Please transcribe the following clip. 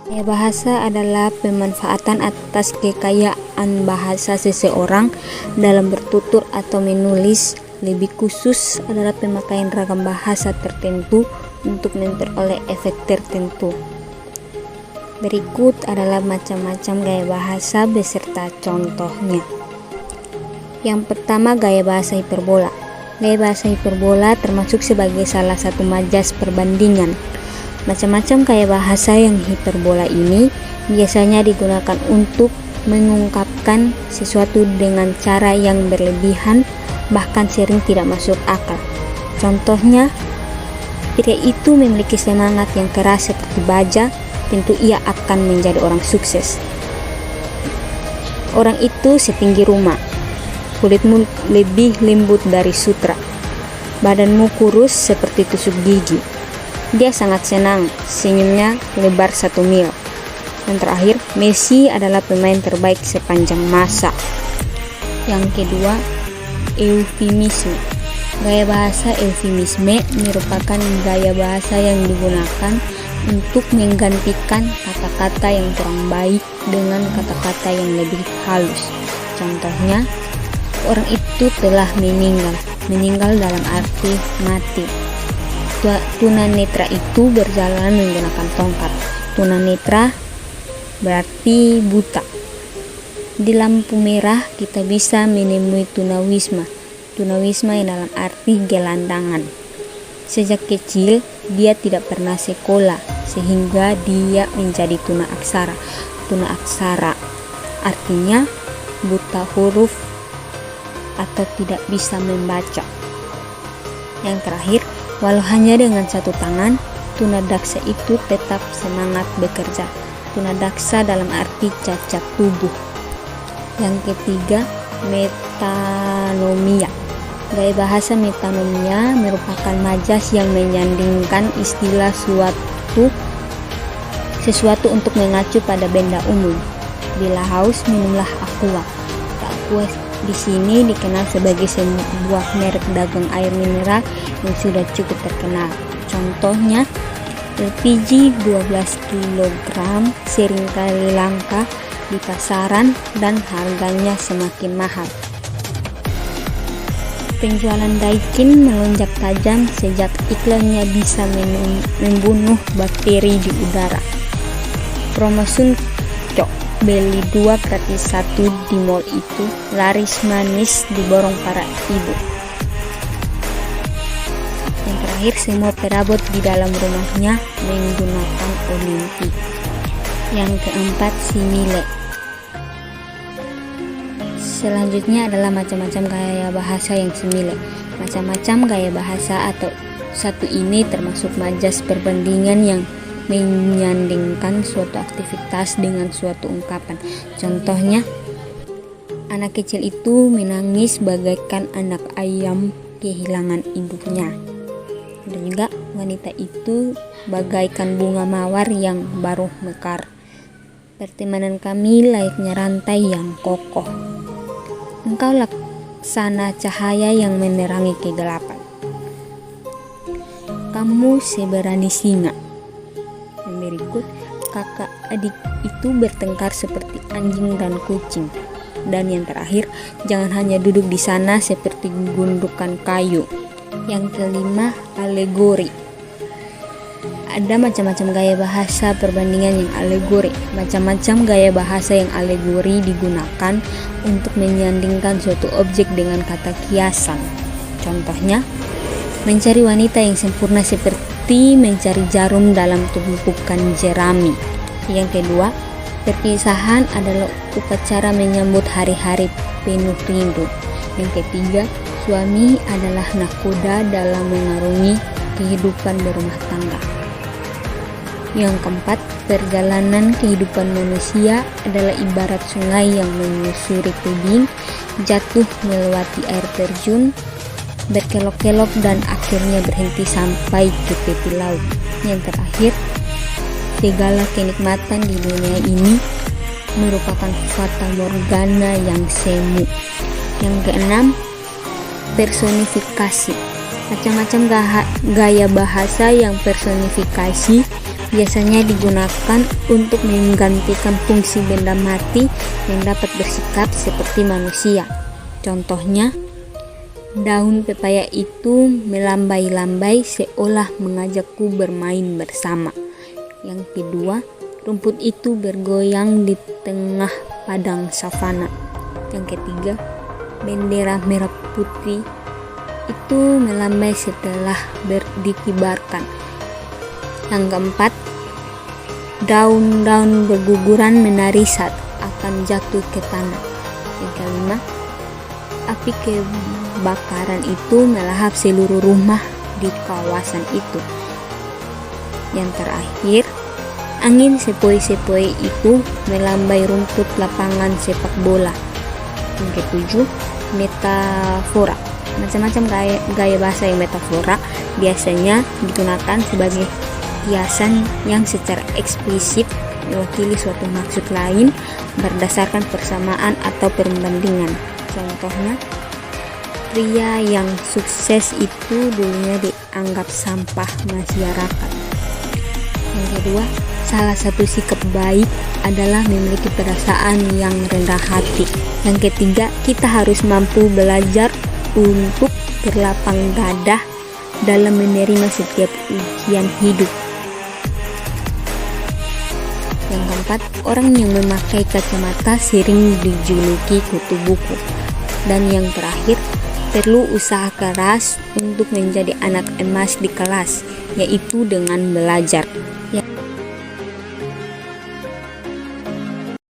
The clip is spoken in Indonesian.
Gaya bahasa adalah pemanfaatan atas kekayaan bahasa seseorang dalam bertutur atau menulis. Lebih khusus adalah pemakaian ragam bahasa tertentu untuk memperoleh efek tertentu. Berikut adalah macam-macam gaya bahasa beserta contohnya. Yang pertama, gaya bahasa hiperbola. Gaya bahasa hiperbola termasuk sebagai salah satu majas perbandingan. Macam-macam gaya bahasa yang hiperbola ini biasanya digunakan untuk mengungkapkan sesuatu dengan cara yang berlebihan, bahkan sering tidak masuk akal. Contohnya, pria itu memiliki semangat yang keras seperti baja, tentu ia akan menjadi orang sukses. Orang itu setinggi rumah, kulitmu lebih lembut dari sutra, badanmu kurus seperti tusuk gigi. Dia sangat senang, senyumnya lebar 1 mil. Dan terakhir, Messi adalah pemain terbaik sepanjang masa. Yang kedua, eufemisme. Gaya bahasa eufemisme merupakan gaya bahasa yang digunakan untuk menggantikan kata-kata yang kurang baik dengan kata-kata yang lebih halus. Contohnya, orang itu telah meninggal dalam arti mati. Tunanetra itu berjalan menggunakan tongkat. Tunanetra berarti buta. Di lampu merah kita bisa menemui tunawisma. Tunawisma yang dalam arti gelandangan. Sejak kecil dia tidak pernah sekolah sehingga dia menjadi tuna aksara. Tuna aksara artinya buta huruf atau tidak bisa membaca. Yang terakhir, walau hanya dengan 1 tangan, tunadaksa itu tetap semangat bekerja. Tunadaksa dalam arti cacat tubuh. Yang ketiga, metanomia. Gaya bahasa metanomia merupakan majas yang menyandingkan istilah sesuatu untuk mengacu pada benda umum. Bila haus, minumlah aqua. Aqua di sini dikenal sebagai sebuah merek dagang air mineral yang sudah cukup terkenal. Contohnya, LPG 12 kg seringkali langka di pasaran dan harganya semakin mahal. Penjualan Daikin melonjak tajam sejak iklannya bisa membunuh bakteri di udara. Promo Sunco, beli 2 gratis 1 di mall itu laris manis diborong para ibu. Yang terakhir, semua perabot di dalam rumahnya menggunakan Olimpik. Yang keempat, simile. Selanjutnya adalah macam-macam gaya bahasa yang simile. Macam-macam gaya bahasa atau satu ini termasuk majas perbandingan yang menyandingkan suatu aktivitas dengan suatu ungkapan. Contohnya, anak kecil itu menangis bagaikan anak ayam kehilangan induknya. Dan juga wanita itu bagaikan bunga mawar yang baru mekar. Pertemanan kami layaknya rantai yang kokoh. Engkau laksana cahaya yang menerangi kegelapan. Kamu seberani singa. Yang berikut, kakak adik itu bertengkar seperti anjing dan kucing. Dan yang terakhir, jangan hanya duduk di sana seperti gundukan kayu. Yang kelima, alegori. Ada macam-macam gaya bahasa perbandingan yang alegori. Macam-macam gaya bahasa yang alegori digunakan untuk menyandingkan suatu objek dengan kata kiasan. Contohnya, mencari wanita yang sempurna seperti mencari jarum dalam tumpukan jerami. Yang kedua, perpisahan adalah upacara menyambut hari-hari penuh rindu. Yang ketiga, suami adalah nahkoda dalam mengarungi kehidupan berumah tangga. Yang keempat, perjalanan kehidupan manusia adalah ibarat sungai yang menyusuri tebing, jatuh melewati air terjun, berkelok-kelok dan akhirnya berhenti sampai ke tepi laut. Yang terakhir, segala kenikmatan di dunia ini merupakan fata morgana yang semu. Yang keenam, personifikasi. Macam-macam gaya bahasa yang personifikasi biasanya digunakan untuk menggantikan fungsi benda mati yang dapat bersikap seperti manusia. Contohnya, daun pepaya itu melambai-lambai seolah mengajakku bermain bersama. Yang kedua, rumput itu bergoyang di tengah padang savana. Yang ketiga, bendera merah putih itu melambai setelah dikibarkan. Yang keempat, daun-daun berguguran menari saat akan jatuh ke tanah. Yang kelima, api kebakaran itu melahap seluruh rumah di kawasan itu. Yang terakhir, angin sepoi-sepoi itu melambai rumput lapangan sepak bola. Yang ketujuh, metafora. Macam-macam gaya bahasa yang metafora biasanya digunakan sebagai kiasan yang secara eksplisit mewakili suatu maksud lain berdasarkan persamaan atau perbandingan. Contohnya, pria yang sukses itu dulunya dianggap sampah masyarakat. Yang kedua, salah satu sikap baik adalah memiliki perasaan yang rendah hati. Yang ketiga, kita harus mampu belajar untuk berlapang dada dalam menerima setiap ujian hidup. Yang keempat, orang yang memakai kacamata sering dijuluki kutu buku. Dan yang terakhir, perlu usaha keras untuk menjadi anak emas di kelas, yaitu dengan belajar.